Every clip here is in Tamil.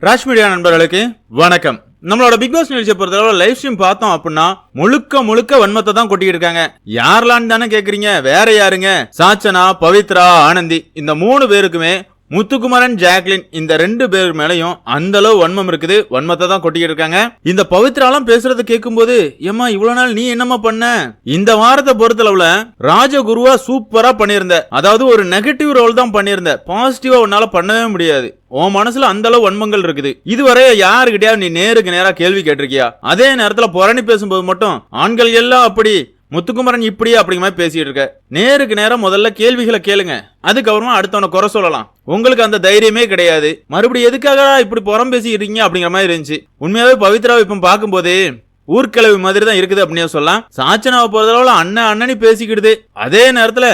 ராஜ் மீடியா நண்பர்களுக்கு வணக்கம். நம்மளோட பிக் பாஸ் நிகழ்ச்சியை பொறுத்தளவு லைவ் ஸ்ட்ரீம் பார்த்தோம் அப்படின்னா முழுக்க வன்மத்தை தான் கொட்டிட்டு இருக்காங்க. யாரெல்லாம் தானே கேக்குறீங்க, வேற யாருங்க? சாச்சனா, பவித்ரா, ஆனந்தி இந்த 3 பேருக்குமே முத்துக்குமரன், ஜாக்லின் இந்த 2 பேர் மேலையும் அந்த அளவு வன்மம் இருக்குது. வன்மத்தை தான் கொட்டிக்கிட்டு இருக்காங்க. இந்த பவித்ராலாம் பேசுறத கேட்கும் போது, ஏமா இவ்வளவு நாள் நீ என்னமா பண்ண? இந்த வாரத்தை பொறுத்தளவுல ராஜகுருவா சூப்பரா பண்ணிருந்த, அதாவது ஒரு நெகட்டிவ் ரோல் தான் பண்ணிருந்த, பாசிட்டிவா உன்னால பண்ணவே முடியாது. உன் மனசுல அந்த அளவு வன்மங்கள் இருக்குது. இதுவரை யாருக்கிட்டயாவது நீ நேருக்கு நேரா கேள்வி கேட்டிருக்கியா? அதே நேரத்துல புரணி பேசும்போது மட்டும் ஆண்கள் எல்லாம் அப்படி, முத்துக்குமரன் இப்படி அப்படிங்கிற மாதிரி பேசிட்டு இருக்க. நேருக்கு நேரம் முதல்ல கேள்விகளை கேளுங்க, அதுக்கப்புறமா அடுத்தவனை குறை சொல்லலாம். உங்களுக்கு அந்த தைரியமே கிடையாது. மறுபடியும் எதுக்காக இப்படி புறம் பேசிட்டு இருக்கீங்க அப்படிங்கிற மாதிரி இருந்துச்சு. உண்மையாவே பவித்ராவை இப்ப பார்க்கும்போது ஊர்கிழவி மாதிரி தான் இருக்குது அப்படின்னு சொல்லலாம். சாச்சனாவை பொறுத்தளவுல அண்ணனி பேசிக்கிடுது. அதே நேரத்துல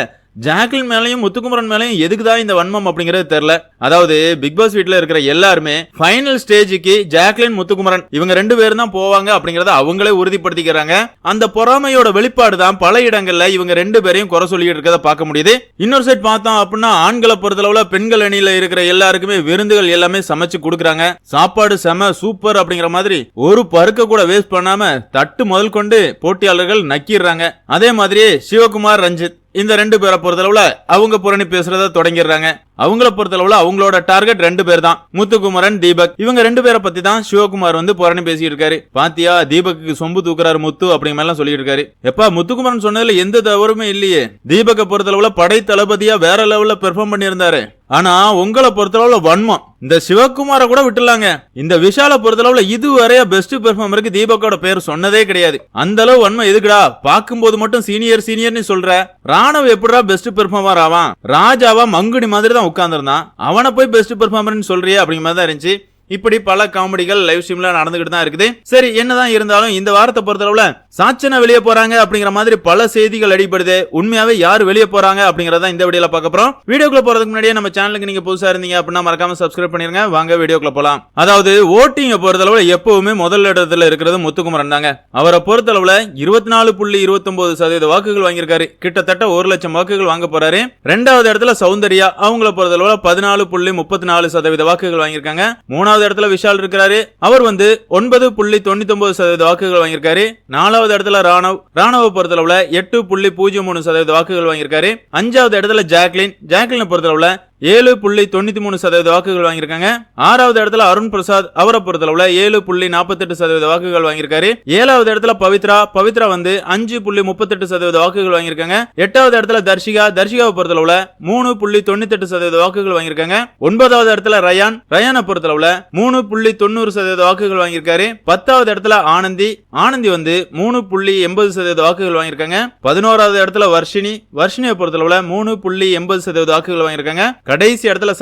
ஜாக்லின் மேலையும் முத்துக்குமரன் மேலையும் எதுக்குதான் இந்த வன்மம் அப்படிங்கறது தெரியல. அதாவது பிக் பாஸ் வீட்ல இருக்கிற எல்லாருமே ஃபைனல் ஸ்டேஜுக்கு ஜாக்லின், முத்துக்குமரன் இவங்க 2 பேரும் தான் போவாங்க அப்படிங்கறத அவங்களே உறுதிப்படுத்திக்கிறாங்க. அந்த பொறாமையோட வெளிப்பாடு தான் பல இடங்கள்ல இவங்க 2 பேரையும் குறை சொல்லிட்டு இருக்கத பார்க்க முடியுது. இன்னொரு சைட் பார்த்தோம் அப்படின்னா ஆண்களை பொறுத்தளவுல பெண்கள் அணியில இருக்கிற எல்லாருக்குமே விருந்துகள் எல்லாமே சமைச்சு கொடுக்குறாங்க. சாப்பாடு செம சூப்பர் அப்படிங்கிற மாதிரி ஒரு பருக்க கூட வேஸ்ட் பண்ணாம தட்டு முதல் கொண்டு போட்டியாளர்கள் நக்கிடுறாங்க. அதே மாதிரி சிவகுமார், ரஞ்சித் இந்த 2 பேரை பொறுத்தளவுல அவங்க புரணி பேசுறத தொடங்கிடுறாங்க. அவங்கள பொறுத்தளவுல அவங்களோட டார்கெட் 2 பேர் தான், முத்துக்குமரன், தீபக். இவங்க 2 பேரை பத்தி தான் சிவகுமார் புரணி பேசிட்டு இருக்காரு. பாத்தியா, தீபக்கு சொம்பு தூக்குறாரு முத்து அப்படிங்கிற மாதிரி சொல்லிட்டு இருக்காரு. எப்ப முத்துக்குமரன் சொன்னதுல எந்த தவறுமே இல்லையே. தீபக்க பொறுத்தளவுல படை தளபதியா வேற லெவல்ல பெர்ஃபார்ம் பண்ணியிருந்தாரு. ஆனா உங்களை பொறுத்தளவுல வன்மம். இந்த சிவகுமார கூட விட்டுலாங்க, இந்த விஷால பொறுத்தளவுல இதுவரைய பெஸ்ட் பெர்ஃபார்மருக்கு தீபக்கோட பேர் சொன்னதே கிடையாது. அந்த அளவு வன்மம் எதுக்குடா? பார்க்கும்போது மட்டும் சீனியர்னு சொல்ற. ராணவ் எப்படிடா பெஸ்ட் பெர்ஃபார்மர் ஆவான்? ராஜாவா மங்குடி மாதிரி தான் உட்கார்ந்துருந்தான், அவனை போய் பெஸ்ட் பெர்ஃபார்மர்னு சொல்றியே அப்படிங்கிற மாதிரி தான் இருந்துச்சு. இப்படி பல காமெடிகள் லைவ் ஸ்ட்ரீம்ல நடந்துகிட்டு தான் இருக்குது. சரி, என்னதான் இருந்தாலும் இந்த வாரத்தை பொறுத்தளவுல சாச்சனா வெளியே போறாங்க அப்படிங்கிற மாதிரி பல செய்திகள் அடிபடுது. உண்மையாவே யார் வெளியே போறாங்க அப்படிங்கறத இந்த வீடியோல பார்க்க போறோம். வீடியோக்குள்ள போறதுக்கு முன்னாடியே நம்ம சேனலுக்கு நீங்க புதுசா இருந்தீங்க அப்படின்னா மறக்காம சப்ஸ்கிரைப் பண்ணிருங்க. வாங்க வீடியோக்குள்ள போலாம். அதாவது ஓட்டிங்க பொறுத்தளவுல எப்பவுமே முதல் இடத்துல இருக்கிறது முத்துக்குமரன் தாங்க. அவரை பொறுத்தளவுல 24.29% வாக்குகள் வாங்கியிருக்காரு. கிட்டத்தட்ட 1 லட்சம் வாக்குகள் வாங்க போறாரு. 2வது இடத்துல சௌந்தர்யா, அவங்கள பொறுத்தளவுல 14.34% வாக்குகள் வாங்கியிருக்காங்க. 3வது இடத்துல விஷால் இருக்கிறாரு. அவர் 9.99% வாக்குகள் வாங்கியிருக்காரு. 4வது இடத்துல ராணவ பொறுத்தளவுல 8.03% வாக்குகள் வாங்கியிருக்காரு. 5வது இடத்துல ஜாக்லின் பொறுத்தளவுல 7.93% வாக்குகள் வாங்கியிருக்காங்க. 6வது இடத்துல அருண் பிரசாத், அவரை பொறுத்தளவுல 7.48% வாக்குகள் வாங்கியிருக்காரு. 7வது இடத்துல பவித்ரா 5.38% வாக்குகள் வாங்கியிருக்காங்க. 8வது இடத்துல தர்ஷிகாவை பொறுத்தளவுல 3.98% வாக்குகள் வாங்கியிருக்காங்க. 9வது இடத்துல ரயானை பொறுத்தளவுல 3.90% வாக்குகள் வாங்கியிருக்காரு. 10வது இடத்துல ஆனந்தி 3.80% வாக்குகள் வாங்கியிருக்காங்க. 11வது இடத்துல வர்ஷினியை பொறுத்தளவுல 3.80% வாக்குகள் வாங்கியிருக்காங்க. கடைசி இடத்துல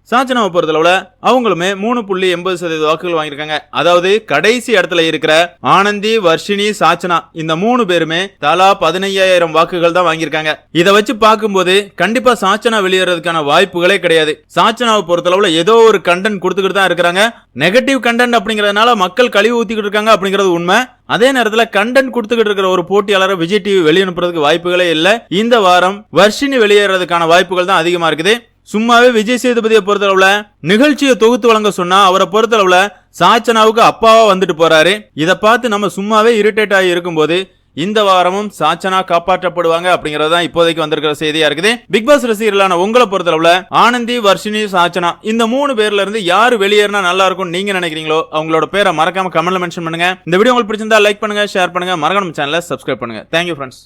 சாச்சனாவை பொறுத்தளவுல அவங்களுமே 3.80% வாக்குகள் வாங்கியிருக்காங்க. அதாவது கடைசி இடத்துல இருக்கிற ஆனந்தி, வர்ஷினி, சாச்சனா இந்த 3 பேருமே தலா 15,000 வாக்குகள் தான் வாங்கியிருக்காங்க. இதை வச்சு பார்க்கும்போது கண்டிப்பா சாச்சனா வெளியேறதுக்கான வாய்ப்புகளே கிடையாது. சாச்சனாவை பொறுத்தளவுல ஏதோ ஒரு கண்டென்ட் கொடுத்துக்கிட்டு தான் இருக்கிறாங்க. நெகட்டிவ் கண்டென்ட் அப்படிங்கறதுனால மக்கள் கழிவு ஊத்திக்கிட்டு இருக்காங்க அப்படிங்கிறது உண்மை. அதே நேரத்துல கண்டென்ட் கொடுத்துக்கிட்டு இருக்கிற ஒரு போட்டியாளரை விஜய் டிவி வெளியனுப்புறதுக்கு வாய்ப்புகளே இல்ல. இந்த வாரம் வர்ஷினி வெளியேறதுக்கான வாய்ப்புகள் தான் அதிகமா இருக்குது. சும்மாவே விஜய் சேதுபதியை பொறுத்தளவுல நிகழ்ச்சியை தொகுத்து வழங்க சொன்னா அவரை பொறுத்தளவுல சாச்சனாவுக்கு அப்பாவா வந்துட்டு போறாரு. இதை பார்த்து நம்ம சும்மாவே இரிட்டேட் ஆகி இருக்கும்போது இந்த வாரமும் சாச்சனா காப்பாற்றப்படுவாங்க அப்படிங்கறதுதான் இப்போதைக்கு வந்திருக்கிற செய்தியா இருக்குது. பிக் பாஸ் ரசிகர்களான உங்களை பொறுத்தளவுல ஆனந்தி, வர்ஷினி, சாச்சனா இந்த 3 பேர்ல இருந்து யாரு வெளியேறினா நல்லா இருக்கும் நீங்க நினைக்கிறீங்களோ அவங்களோட பேரை மறக்காம கமெண்ட்ல மென்ஷன் பண்ணுங்க. இந்த வீடியோ உங்களுக்கு பிடிச்சிருந்தா லைக் பண்ணுங்க, ஷேர் பண்ணுங்க, மறக்காம சேனலை சப்ஸ்கிரைப் பண்ணுங்க. Thank you friends.